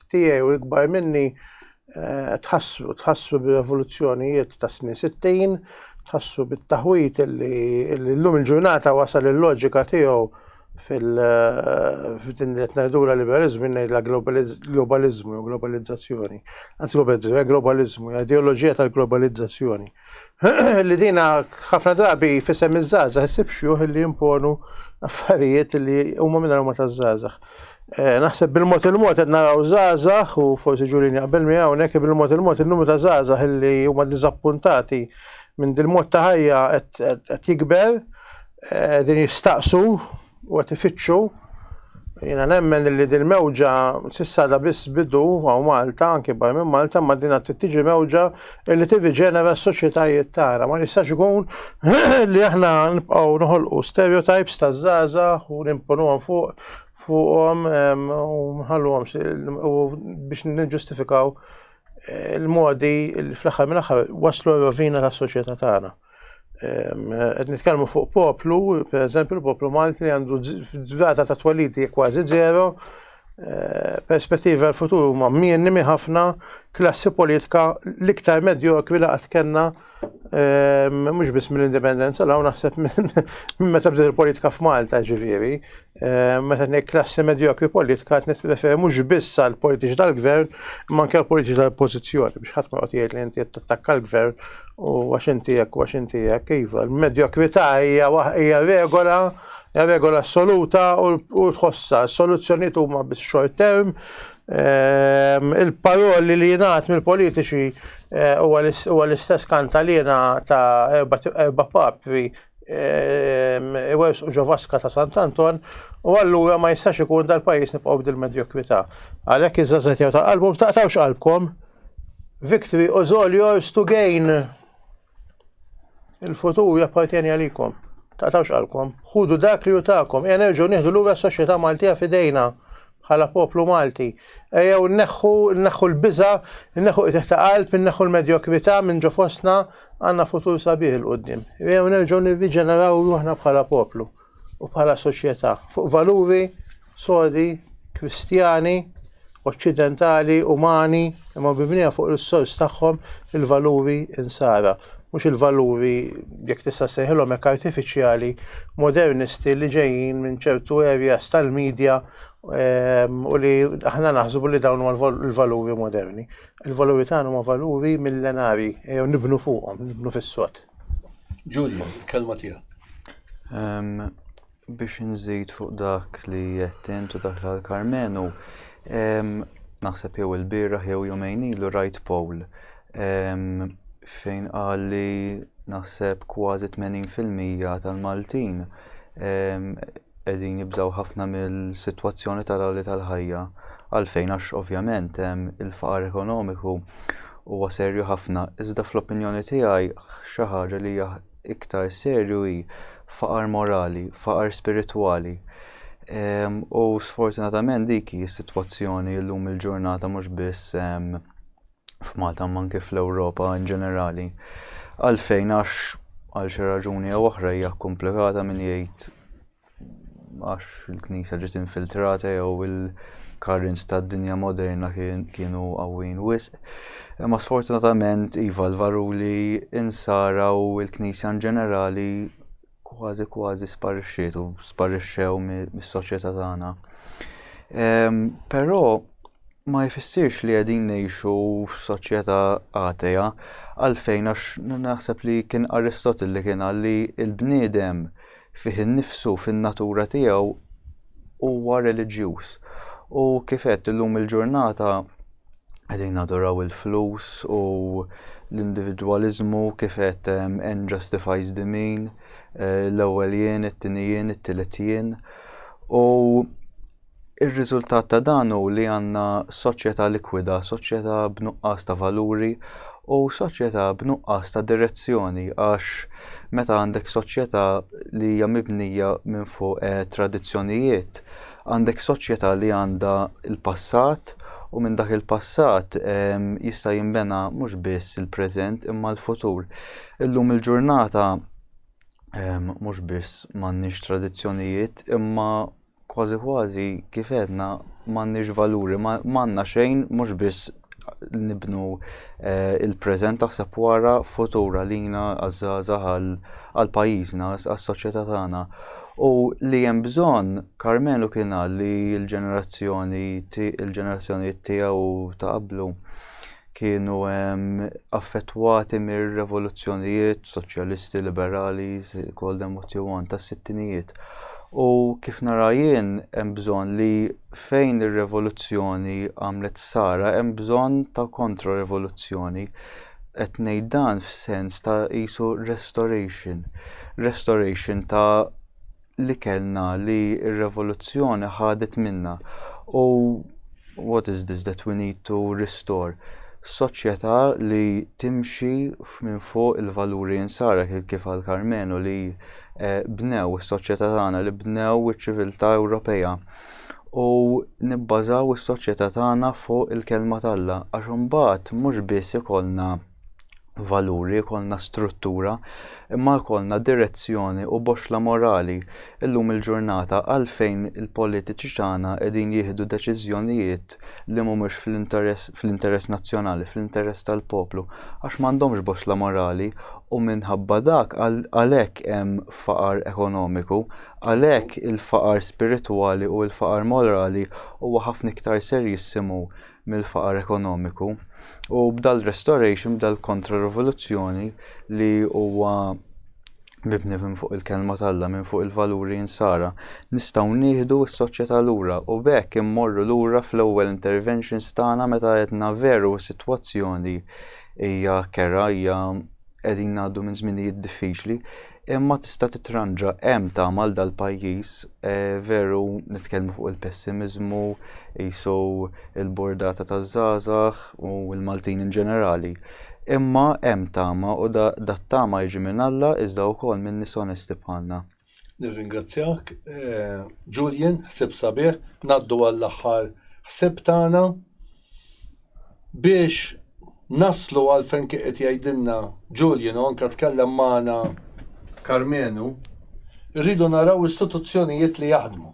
tiegħi u ikbar minni tħassu b'revoluzzjonijiet ta' snin 60, tħassu bit-taħwit li llum il-ġurnata wasal il-loġika tiegħu fil-din li qed ngħidula liberalizmu ngħidla globaliżmu u globalizzazzjoni. Anzi globalizzazzjoni, globaliżmu, ideoloġija tal-globalizzazzjoni. Li dina ħafna drabi fisem iż-żgħażagħ issib xjuħ li jimponu affarijiet li huma minn huma taż-żgħażagħ. Naħseb bil-mod il-mod qed naraw żgħażagħ u forsi ġulini qabel miegħu hawnhekk bil-mod il-mod in-numru ta' żgħażagħ li huma diżappuntati minn dil-mod ta' ħajja qed jikber, din jistaqsu u qed ifittxu. Jiena nemmen li din mewġa s'issa da biss bidu għaw Malta, anke barra minn Malta, ma din qed tiġi mewġa li tivviġenera s-soċjetajiet tagħna. Ma jistax ikun li aħna nibqgħu noħolqu stereotypes ta' żgħażagħ u nimponuhom fuqhom u nħalluhom biex niġġustifikaw il-modi li fl-aħħar mill-aħħar waslu rovina tas-soċjetà tagħna. Qed nitkellmu fuq poplu, pereżempju l-poplu Malti li għandu data ta' twelidi kważi zero, perspettiva l-futur huma mienni ħafna, klassi politika l-iktar medjokri li qatt kellna mhux biss mill-indipendenza, law naħseb minn meta bdiet il-politika f'Malta ġifieri, meta ngħid klassi medjokri politika qed nirreferi mhux biss għall politiċi tal-gvern, imma anke għall politiċi tal-oppożizzjoni biex ħadd ma jgħid jgħid li inti qed tattakka l-gvern u għax inti hekk iva. Il-medjokrità hija regola assoluta u tħossha. Soluzzjonijiet huma biss short term, Il-paroli li jingħat mill-politiċi huwa l-istess kantalina ta' erba' papri Iwers u Ġovaska ta' Sant'Anton u allura ma jistax ikun dal-pajjiż nibqgħu b'dil-medjokrità. Għalhekk iż-żażet jew tal-qalbhom taqtawx qalbkom. Victory is all yours to gain. Il-futur jappartjeni għalikom. Taqtawx qalbkom. Ħudu dak li jutakom. Nerġgħu nieħdu lura s-soċjetà Maltija f'idejna bħala poplu Malti. Ejjew nneħħu l-biża, nneħħu qitih ta' qalb, nneħħu l-medjokrità minn ġo fostna għandna futur sabiħ il-qudiem. Ejjew nerġgħu nirriġeneraw ruħna bħala poplu u bħala soċjetà fuq valuri sodi, kristjani, occidentali, umani, imma bibnija fuq il-sors tagħhom il-valuri insara. Mhux il-valuri jekk tista' sejħilhom hekk artifiċjali, modernisti li ġejjin minn ċertu areas tal-medja u li aħna naħsbu li dawn huma l-valuri moderni. Il-valuri tagħna huma valuri millenari, jew nibnu fuqhom, nibnu fis-sod. Giulio, il-kelma tiegħek. Biex nżid fuq dak li jettent u dak l-Karmenu, naħseb jew il-bieraħ jew jumejn ilu rajt poll fejn qal li naħseb kważi 80% tal-Maltin qegħdin jibżgħu ħafna mill-sitwazzjoni tal-għali tal-ħajja għalfejn għax ovvjament il-faqar ekonomiku huwa serju ħafna. Iżda fl-opinjoni tiegħi xi ħaġa li hija iktar serju hi faqar morali, faqar spiritwali. U sfortunatament dik hi s-sitwazzjoni llum il-ġurnata mhux biss f'Malta ma anke fl-Ewropa in ġenerali. Għalfejn għax għal xi raġuni jew oħra hija komplikata min jgħid għax il-Knisja ġiet infiltrata jew il-currents tad-dinja moderna kienu qawwin wisq. Ma sfortunatament iva l-valuri insaraw il-Knisja in ġenerali kważi sparixxiet u sparixxew mis-soċjetà tagħna. Però ma jfissirx li qegħdin ngħixu f'soċjetà atea għalfejn għax naħseb li kien Aristotle li kien qal li l-bniedem fih innifsu fin-natura tiegħu huwa reliġjuż. U kif qed illum il-ġurnata qegħdin nadoraw il-flus u l-individwaliżmu kif qed end justifies the mean, l-ewwel jien, it-tieni jien, it-tielet jien. U ir-riżultat ta' dan hu li għandna soċjetà likwida, soċjetà b'nuqqas ta' valuri u soċjetà b'nuqqas ta' direzzjoni għax meta għandek soċjetà li hija mibnija minn fuq tradizzjonijiet, għandek soċjetà li għandha il-passat u minn dak il-passat jista' jinbena mhux biss il-preżent imma l-futur. Illum il-ġurnata mhux biss m'għandniex tradizzjonijiet imma kważi kif għedna m'għandniex valuri, m'għandna xejn mhux biss nibnu il-preżent taħseb wara futur għalina għaż-żgħażagħ għall-pajjiżna, għas-soċjetà tagħna. U li hemm bżonn Karmenu kien qal li l-ġenerazzjoni tiegħu ta' qablu kienu affettwati mir-revoluzzjonijiet soċjalisti, liberali, call them what you want, tas-sittinijiet. U kif nara jien hemm bżonn li fejn ir-revoluzzjoni għamlet sara hemm bżonn ta' kontra-revoluzzjoni. Qed ngħid dan f'sens ta' qisu restoration ta' li kellna li r-revoluzzjoni ħadet minna. U what is this that we need to restore? Soċjetà li timxi minn fuq il-valuri insara kif għal Karmenu li bnew is-soċjetà tagħna li bnew iċ-ċiviltà Ewropea u nibbażaw is-soċjetà tagħna fuq il-kelma t'Alla għax imbagħad mhux biss ikollna valuri, ikollna struttura, imma jkollna direzzjoni u boxla morali. Illum il-ġurnata għalfejn il-politiċi tagħna qegħdin jieħdu deċiżjonijiet li mhumiex fl-interess nazzjonali, fl-interess tal-poplu, għax m'għandhomx boxla morali u minħabba dak għalhekk hemm faqar ekonomiku, għalhekk il-faqar spiritwali u l-faqar morali huwa ħafna iktar serjissimu mill-faqar ekonomiku. U b'dal restoration, b'dal kontra-rivoluzzjoni li huwa mibni minn fuq il-kelma tal-Alla, minn fuq il-valuri insara, nistgħu nieħdu s-soċjetà lura u bekk immorru lura fl-ewwel interventions tagħna meta qedna veru s-sitwazzjoni hija kera, hija qegħdin ngħaddu minn żminijiet diffiċli, imma tista' titranġa hemm tagħmal dal-pajjiż veru nitkellmu fuq il-pessimiżmu, qisu l-bordata taż-żgħażagħ u l-Maltin in ġenerali. Imma hemm tama u dat-tama jiġi minn Alla iżda wkoll minn nies onesti bħalna. Nirringrazzjak. Julian, ħsib sabiħ, naddu għall-aħħar ħsib tagħna biex naslu għal fejn qed jgħidilna Julian u anke tkellem magħna Karmenu, rridu naraw istituzzjonijiet li jaħdmu.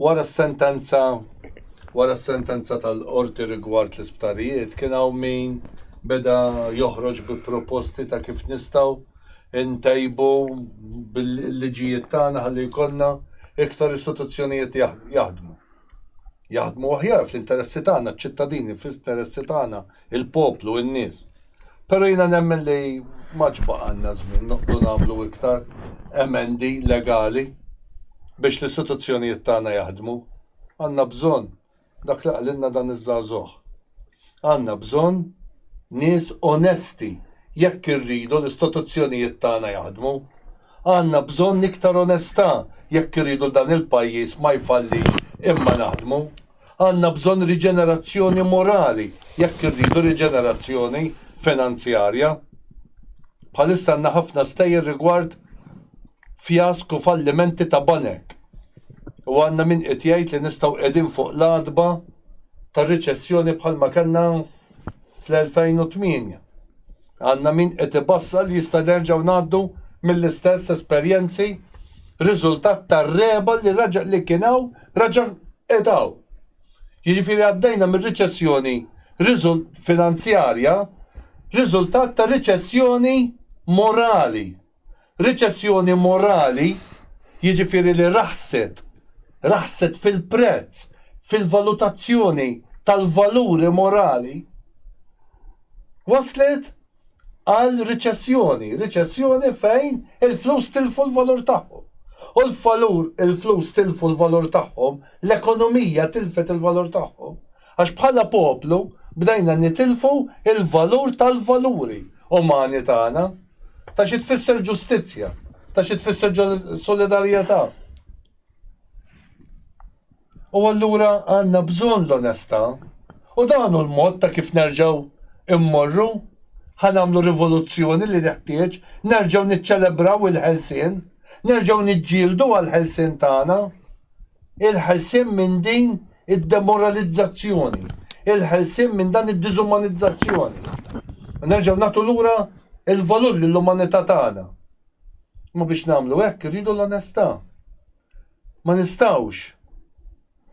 Wara s-sentenza tal-qorti rigward l-isptarijiet kien hawn min beda joħroġ bi proposti ta' kif nistgħu ntejbu bil-liġijiet tagħna ħalli jkollna iktar istituzzjonijiet jaħdmu. Jaħdmu aħjar fl-interessi tagħna, ċ-ċittadini, fl-interessi tagħna, il-poplu, in-nies. Però jiena nemmen li ma ġbaqanna żmien noqdu nagħmlu iktar emendi legali biex l-istituzzjonijiet tagħna jaħdmu. Għandna bżonn dak li qalilna dan iż-żagħżugħ. Għandna bżonn nies onesti jekk irridu l-istituzzjonijiet tagħna jaħdmu. Għandna bżonn iktar onestà jekk irridu dan il-pajjiż ma jfallix imma naħdmu. Għandna bżonn riġenerazzjoni morali jekk irridu riġenerazzjoni finanzjarja. Bħalissa għandna ħafna stejjer rigward fjasku fallimenti ta' banek. U għandna min qed jgħid li nistgħu qegħdin fuq l-għadba tar-riċessjoni bħalma kellna fl-2008. Għandna min qed ibassal li jista' nerġgħu ngħaddu mill-istess esperjenzi riżultat tar-reba li kienaw raġa' edaw. Jiġifieri għaddejna mir-riċessjoni finanzjarja riżultat ta' riċessjoni morali. Riċessjoni morali jiġifieri li raħset fil-prezz, fil-valutazzjoni tal-valuri morali, waslet għal riċessjoni fejn il-flus tilfu l-valur tagħhom. U il-flus tilfu l-valur tagħhom, l-ekonomija tilfet il-valur tagħhom. Għax bħala poplu bdejna nitilfu il-valur tal-valuri umani tagħna, ta' xi tfisser ġustizzja, ta' xi tfisser solidarjetà. U allura għandna bżonn l-onestà u dan hu l-mod ta' kif nerġgħu immorru, ħanamlu rivoluzzjoni li neħtieġ, nerġgħu niċċelebraw il-ħelsien, nerġgħu niġġieldu għall-ħelsien tagħna, il-ħelsien minn din id-demoralizzazzjoni, il-ħelsien minn dan id-diżumanizzazzjoni. Nerġgħu nagħtu lura il-valur lill-umanità tagħna. Ma biex nagħmlu hekk irridu l-onestà. Ma nistgħux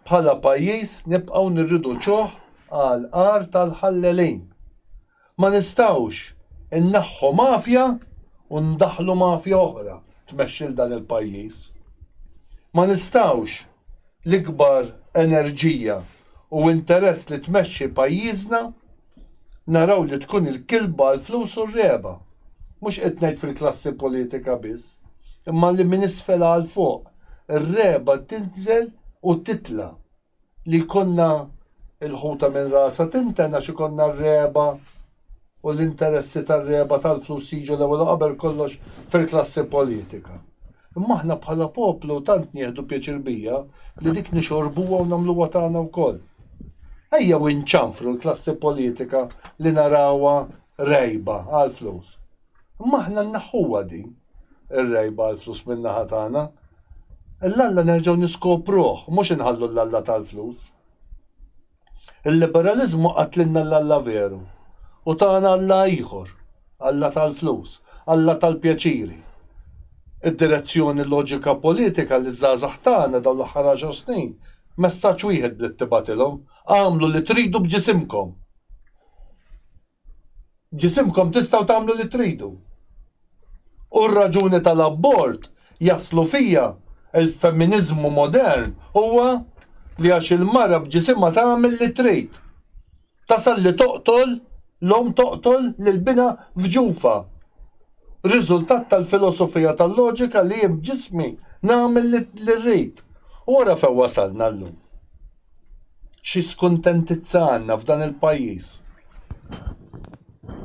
bħala pajjiż nibqgħu nirridu ċoħ għal qar tal-ħallelejn. Ma nistgħux inneħħu mafja u ndaħlu mafja oħra tmexxil dan il-pajjiż. Ma nistgħux l-ikbar enerġija u interess li tmexxi pajjiżna naraw li tkun il-kilba l-flus u r-reba. Mhux qed ngħid fil-klassi politika biss, imma li minn isfel għal fuq ir-reba tinżel u titla li konna il-ħuta minn rasa tintenna xi konna r-reba u l-interessi tar-reba tal-flus jiġu l-ewwel qabel kollox fil-klassi politika. Imma aħna bħala poplu tant nieħdu pjaċir bija li dik nixorbuha u nagħmluha tagħna wkoll. Ejja u nċanfru l-klassi politika li narawha rejba għal-flus. Imma aħna nnaħħuha din ir-rejba għal-flus min-naħa tagħna. L-Alla nerġgħu niskopruh, mhux inħallu l-Alla tal-flus. Il-liberalizmu qatlilna l-Alla veru. U tagħna Alla ieħor, Alla tal-flus, Alla tal-pjaċiri. Id-direzzjoni loġika politika li żgħażagħ tagħna dawn l-aħħar 10 snin messaġġ wieħed li ttibatilhom, għamlu li tridu b'ġisimkom. Ġisimkom tistgħu tagħmlu li tridu. U r-raġuni tal-abbort jaslu fija il-femminizmu modern huwa li għax il-mara b'ġisimha tagħmel li trid. Tasal li toqtol l-om toqtol l-bina fġufa. riżultat tal-filosofija tal-loġika li jem ġismi nagħmel li rrid. U wara fejn wasalna llum. Xi skuntentizza għandna f'dan il-pajjiż.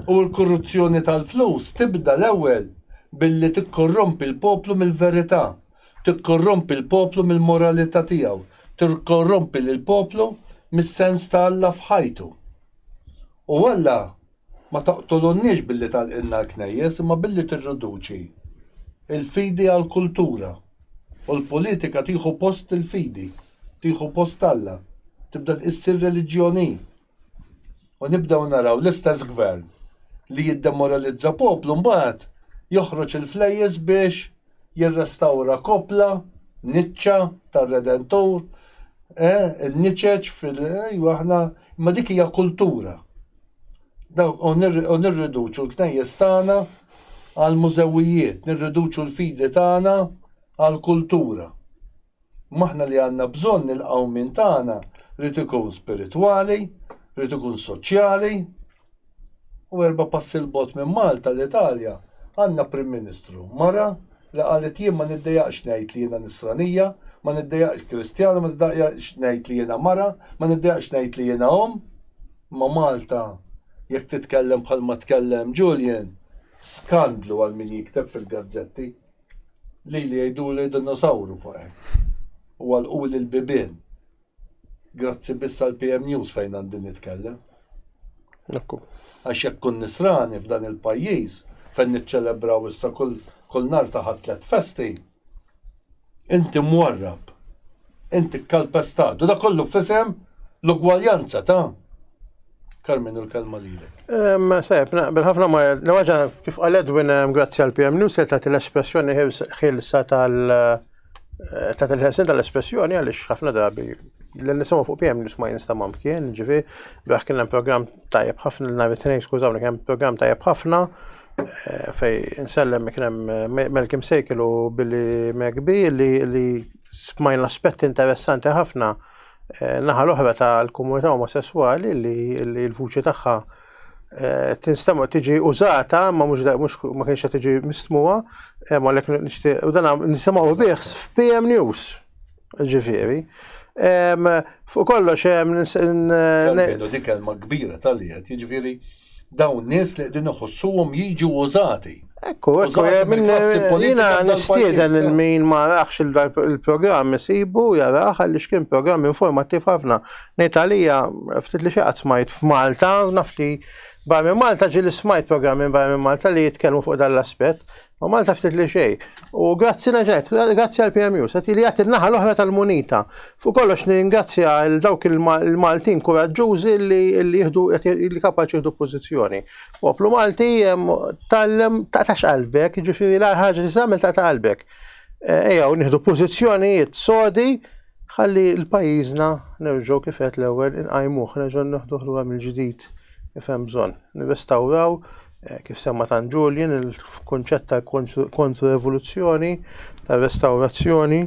U l-korruzzjoni tal-flus tibda l-ewwel billi tikkorrompi l-poplu mill-verità, tikkorrompi l-poplu mill-moralità tiegħu, tikkorrompi l-poplu mis-sens ta' Alla f'ħajtu. U Alla ma taqtolunniex billi tal-inna l-knejjes, imma billi tirriduċi il-fidi għal-kultura. U l-politika tieħu post il-fidi, tieħu post Alla, tibda tqissir reliġjoni. U nibdew naraw l-istess gvern li jiddemoralizza poplu mbagħad joħroġ il-flejjes biex jirrestawra kopla, niċċa tar-Redentur, il-niċeċ aħna, ma dik hija kultura. U nirriduċu l-knejjes tagħna għal-mużewijiet, nirriduċu l-fidi tagħna għal-kultura. Maħna li għandna bżonn il-qawm minn tagħna rid ikun spiritwali, rid ikun soċjali. U 4 passi l-bot minn Malta l-Italja għandna Prim Ministru mara li qalet jien ma niddejjaqx ngħid li jiena Nisranija, ma niddejjaqx Kristjana, ma niddejjaqx ngħid li jiena mara, ma niddejjaqx ngħid li jiena ma Malta jekk titkellem bħalma tkellem Julian, skandlu għal min jikteb fil-gazzetti li jgħidu li dinosawru fuq u għal qul il-bibien. Grazzi biss għal PM News fejn għandi nitkellem. Għax jekk kun nisrani f'dan il-pajjiż fejn niċċelebraw issa kull nar taħat 3 festi, inti mwarrab, inti kalpestat, u da kollu f'isem l-ugwaljanza ta' Carmen u l-kelma lilek. Sejb, bil-ħafna ma l-waġa kif għal Edwin grazzi għal PM News li tagħti l-espressjoni ħilsa tal-ħelsin tal-espressjoni għaliex ħafna drabi l-nisimgħu fuq PM News ma jinstama' mkien, ġifieri beħ kien hemm programm tajjeb ħafna nhar it-tnejn skużawni kien programm tajjeb ħafna fej insellem kien hemm Malcolm Sejkel u Billy McBee li smajna aspetti interessanti ħafna naħa l-oħra tal-komunità omosessuali li l-vuċi tagħha tinstema' tiġi użata ma ma kienx tiġi mistmuha, ma lek u dan nisimgħu bih f'PM News. Ġifieri. Fuq kollox dik kelma kbira tal-liet, jiġifieri dawn nies li qegħdin iħossuhom jiġu użati. Ekku, jina nistieden il-min ma raħx il-programm isibu jaraħ għaliex kien programm informattiv ħafna. Ngħid għalija ftit li xaqat smajt f'Malta, naf li barra minn Malta ġieli smajt programm minn barra minn Malta li jitkellmu fuq dan l-aspett, ma Malta ftit li xejn. U grazzi naġet, grazzi għal PM News, qed li jagħti n-naħa l-oħra tal-munita. Fuq kollox ningrazzja għal dawk il-Maltin kuraġġużi li jieħdu li kapaċi jieħdu pożizzjoni. Poplu Malti tax qalbek, ġifieri la ħaġa tagħmel ta' qalbek. Ejja, nieħdu pożizzjonijiet sodi ħalli l-pajjiżna nerġgħu kif qed l-ewwel inqajmuh, nerġgħu neħduh mill-ġdid kif hemm bżonn. Nirrestawraw kif semma tan Julian il-konċett tal-kontrrevoluzzjoni, tal-restawrazzjoni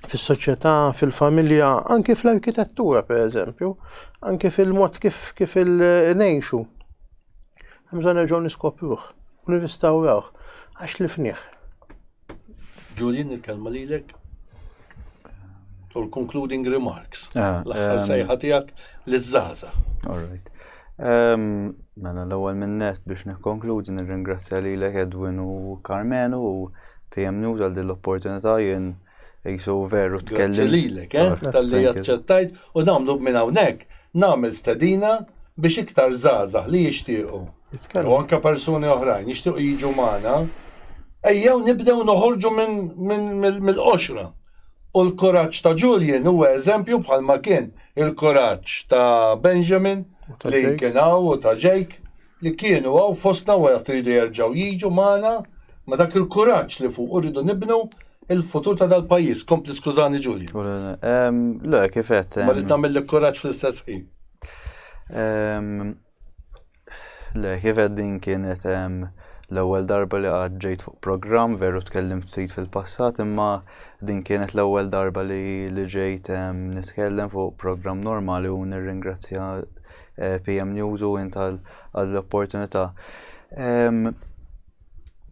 fis-soċjetà, fil-familja, anke fl-arkitettura pereżempju, anke fil-mod kif il-ngħixu. Hemm bżonn nerġgħu niskopruh u nirrestawrawh għax li fnieh. Julian, il-kelma lilek. U l-concluding remarks. L-aħħar sejħa tiegħek liż-żgħażagħ. All right. Mela l-ewwel minn net biex nikkonkludi nirringrazzja lilek Edwin u Carmen u PM News għal din l-opportunità jien qisu veru tkellim. Grazzi lilek, tal-li aċċettajt u nagħmlu minn hawnhekk nagħmel stedina biex iktar żgħażagħ li jixtiequ. U anke persuni oħrajn jixtiequ jiġu magħna. Ejjew nibdew noħorġu mill-qoxra. U l-kuraġġ ta' Julian huwa eżempju bħalma kien il-kuraġġ ta' Benjamin li kien hawn u ta' Jake li kienu hawn fostna u jridu jerġgħu jiġu magħna ma dak il-kuraġġ li fuq iridu nibnu il-futur ta' dal-pajjiż. Kompli skużani Julian. Le kif qed. Ma rid nagħmellek kuraġġ fl-istess ħin. Le kif qed din kienet l-ewwel darba li ġejt fuq programm veru tkellimt ftit fil-passat imma din kienet l-ewwel darba li ġejt nitkellem fuq programm normali u nirringrazzja PM News u int għall-opportunità.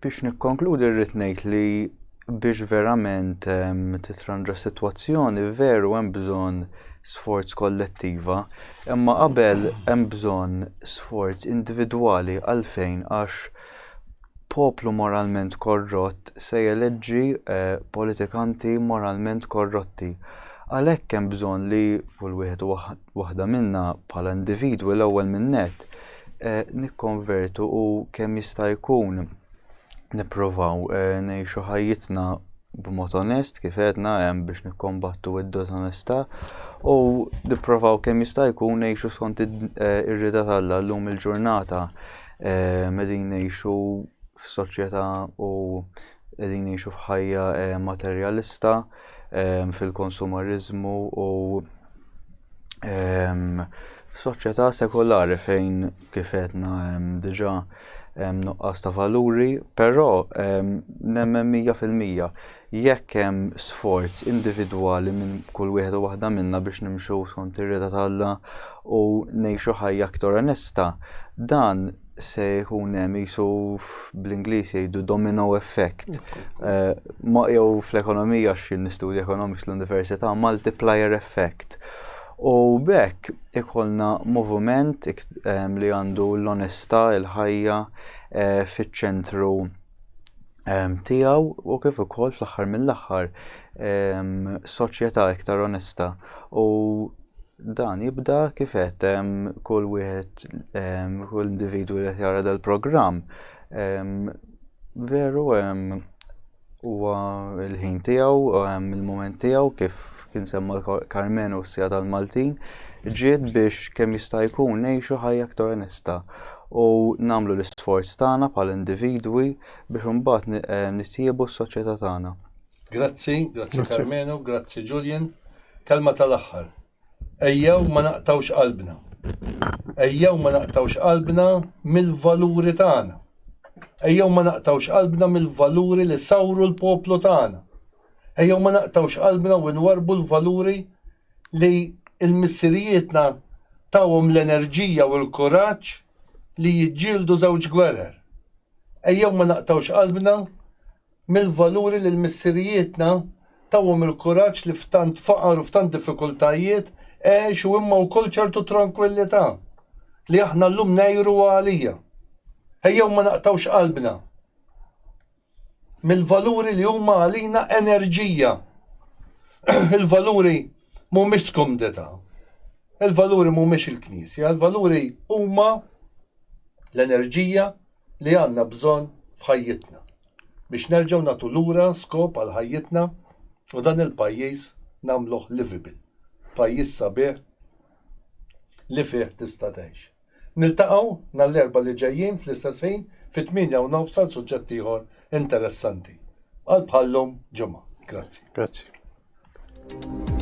biex nikkonkludi rrid ngħid li biex verament titranġa sitwazzjoni veru hemm bżonn sforz kollettiva, imma qabel hemm bżonn sforz individwali għalfejn għax poplu moralment korrott se jeleġġi politikanti moralment korrotti. Għalhekk hemm bżonn li kull wieħed waħda minna bħala individwi l-ewwel minn nett nikkonvertu u kemm jista' jkun nippruvaw ngħixu ħajjitna b'mod onest kif għedna hemm biex nikkombattu id-disonestà u nippruvaw kemm jista' jkun ngħixu skont ir-rieda tal-Alla llum il-ġurnata qegħdin ngħixu f'soċjetà u qegħdin ngħixu f'ħajja materjalista fil-konsumarizmu u f'soċjetà sekolari fejn kif għedna diġà nuqqas ta' valuri, però nemmen 100% jekk hemm sforz individwali minn kull wieħed u waħda minna biex nimxu skont ir-rieda tal-Alla u ngħixu ħajja aktar onesta, dan se jkun hemm qisu bl-Ingliż jgħidu domino effect. Ma jew fl-ekonomija xi nistudja economics l-università multiplier effect. U bekk ikollna moviment li għandu l-onestà, il-ħajja fiċ-ċentru tiegħu u kif ukoll fl-aħħar mill-aħħar soċjetà iktar onesta. U dan jibda kif qed kull wieħed kull individwu li qed jara dal-programm veru huwa l-ħin tiegħu, il-mument tiegħu kif kien semma Carmenu s-sija tal-Maltin, ġiet biex kemm jista' jkun ngħixu ħajja aktar onesta u nagħmlu l-isforz tagħna bħala individwi biex imbagħad nittiebu s-soċjetà tagħna. Grazzi Carmenu, grazzi Julian. Kelma tal-aħħar. Ejjew ma naqtawx qalbna. Ejjew ma naqtawx qalbna mill-valuri tagħna. Ejjew ma naqtawx qalbna mill-valuri li sawru l-poplu tagħna. Ejjew ma naqtawx qalbna u nwarbu l-valuri li l-missirijietna tawhom l-enerġija u l-kuraġġ li jiġġieldu żewġ gwerer. Ejjew ma naqtawx qalbna mill-valuri li l-missirijietna tawhom il-kuraġġ li f'tant faqar u f'tant diffikultajiet għexu imma wkoll ċertu tranquillità li aħna llum ngħiru għalija. Ejjew ma naqtawx qalbna mill-valuri li huma għalina enerġija. Il-valuri mhumiex skomdeta. Il-valuri mhumiex il-Knisja, il-valuri huma l-enerġija li għandna bżonn f'ħajjitna biex nerġgħu nagħtu lura skop għal ħajjitna u dan il-pajjiż nagħmluh livable. Pajjiż sabiħ li fih tista' tgħix. Niltaqgħu nhar-l-erbgħa li ġejjin fl-istess ħin fit-8:09 suġġett ieħor interessanti. Għal bħallhom ġimgħa. Grazzi. Grazzi.